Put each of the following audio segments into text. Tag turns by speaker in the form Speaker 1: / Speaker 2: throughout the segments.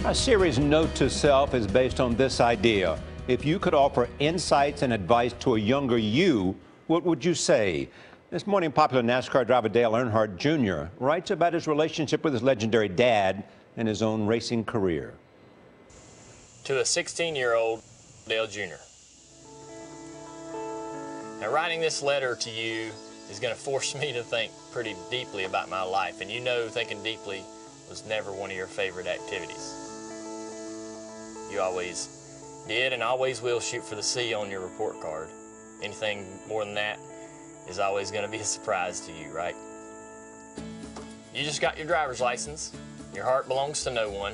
Speaker 1: A series Note to Self is based on this idea. If you could offer insights and advice to a younger you, what would you say? This morning, popular NASCAR driver Dale Earnhardt Jr. writes about his relationship with his legendary dad and his own racing career.
Speaker 2: To a 16-year-old Dale Jr. Now, writing this letter to you is going to force me to think pretty deeply about my life. And you know, thinking deeply was never one of your favorite activities. You always did and always will shoot for the C on your report card. Anything more than that is always going to be a surprise to you, right? You just got your driver's license. Your heart belongs to no one.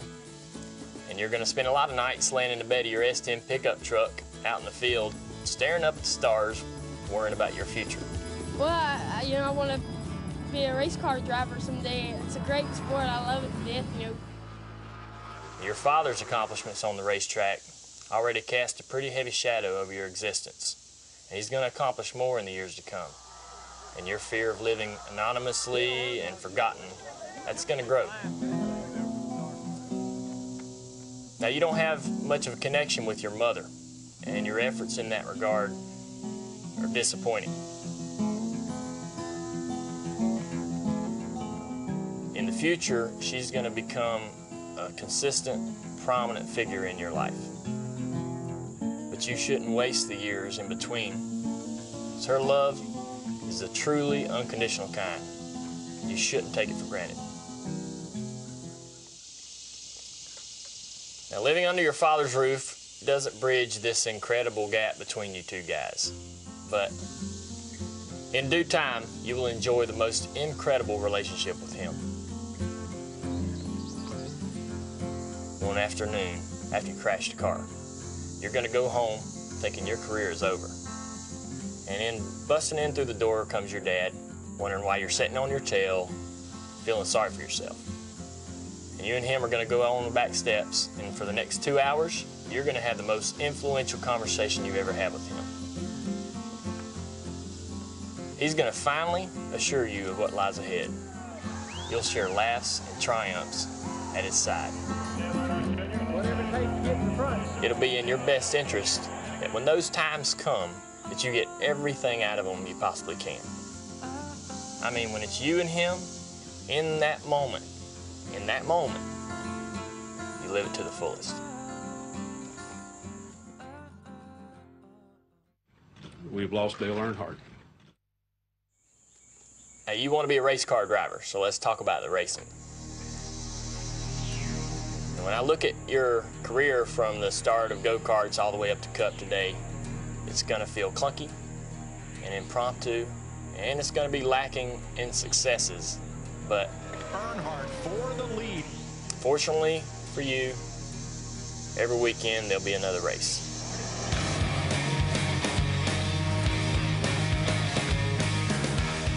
Speaker 2: And you're going to spend a lot of nights laying in the bed of your S10 pickup truck out in the field, staring up at the stars, worrying about your future.
Speaker 3: Well, I want to be a race car driver someday. It's a great sport. I love it to death,
Speaker 2: Your father's accomplishments on the racetrack already cast a pretty heavy shadow over your existence. And he's going to accomplish more in the years to come. And your fear of living anonymously and forgotten, that's going to grow. Now, you don't have much of a connection with your mother, and your efforts in that regard are disappointing. In the future, she's going to become a consistent, prominent figure in your life. But you shouldn't waste the years in between. Because her love is the truly unconditional kind. You shouldn't take it for granted. Now, living under your father's roof doesn't bridge this incredible gap between you two guys. But in due time, you will enjoy the most incredible relationship with him. One afternoon, after you crashed a car, you're going to go home thinking your career is over. And in busting in through the door comes your dad, wondering why you're sitting on your tail, feeling sorry for yourself. And you and him are going to go on the back steps, and for the next 2 hours, you're going to have the most influential conversation you've ever had with him. He's going to finally assure you of what lies ahead. You'll share laughs and triumphs at his side. It'll be in your best interest that when those times come, that you get everything out of them you possibly can. I mean, when it's you and him, in that moment, you live it to the fullest.
Speaker 4: We've lost Dale Earnhardt.
Speaker 2: Now, you want to be a race car driver, so let's talk about the racing. And when I look at your career from the start of go-karts all the way up to Cup today, it's going to feel clunky and impromptu, and it's going to be lacking in successes. But
Speaker 5: Earnhardt for the lead.
Speaker 2: Fortunately for you, every weekend there'll be another race.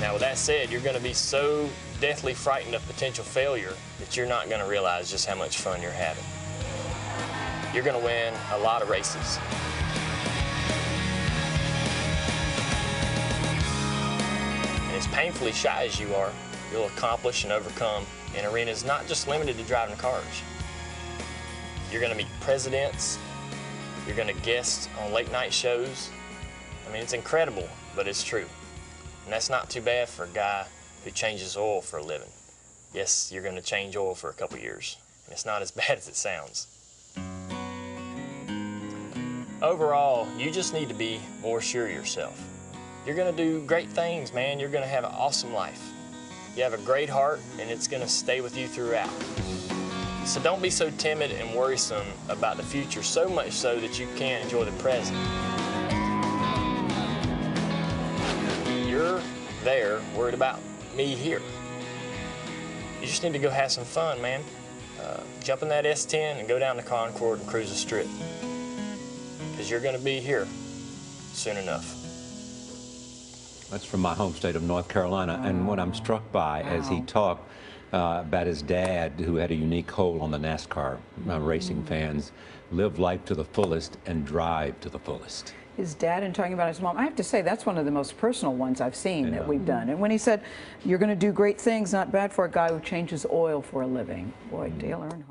Speaker 2: Now, with that said, you're going to be so deathly frightened of potential failure that you're not going to realize just how much fun you're having. You're going to win a lot of races. And as painfully shy as you are, you'll accomplish and overcome in arenas not just limited to driving cars. You're going to meet presidents. You're going to guest on late night shows. I mean, it's incredible, but it's true. And that's not too bad for a guy who changes oil for a living. Yes, you're going to change oil for a couple years, and it's not as bad as it sounds. Overall, you just need to be more sure of yourself. You're going to do great things, man. You're going to have an awesome life. You have a great heart, and it's going to stay with you throughout. So don't be so timid and worrisome about the future, so much so that you can't enjoy the present. You're there worried about me here. You just need to go have some fun, man. Jump in that S10 and go down to Concord and cruise the strip. Because you're going to be here soon enough.
Speaker 1: That's from my home state of North Carolina. And what I'm struck by as he talked about his dad, who had a unique hold on the NASCAR racing fans, live life to the fullest and drive to the fullest.
Speaker 6: His dad and talking about his mom, I have to say that's one of the most personal ones I've seen that we've done. And when he said, you're going to do great things, not bad for a guy who changes oil for a living. Boy, Dale Earnhardt.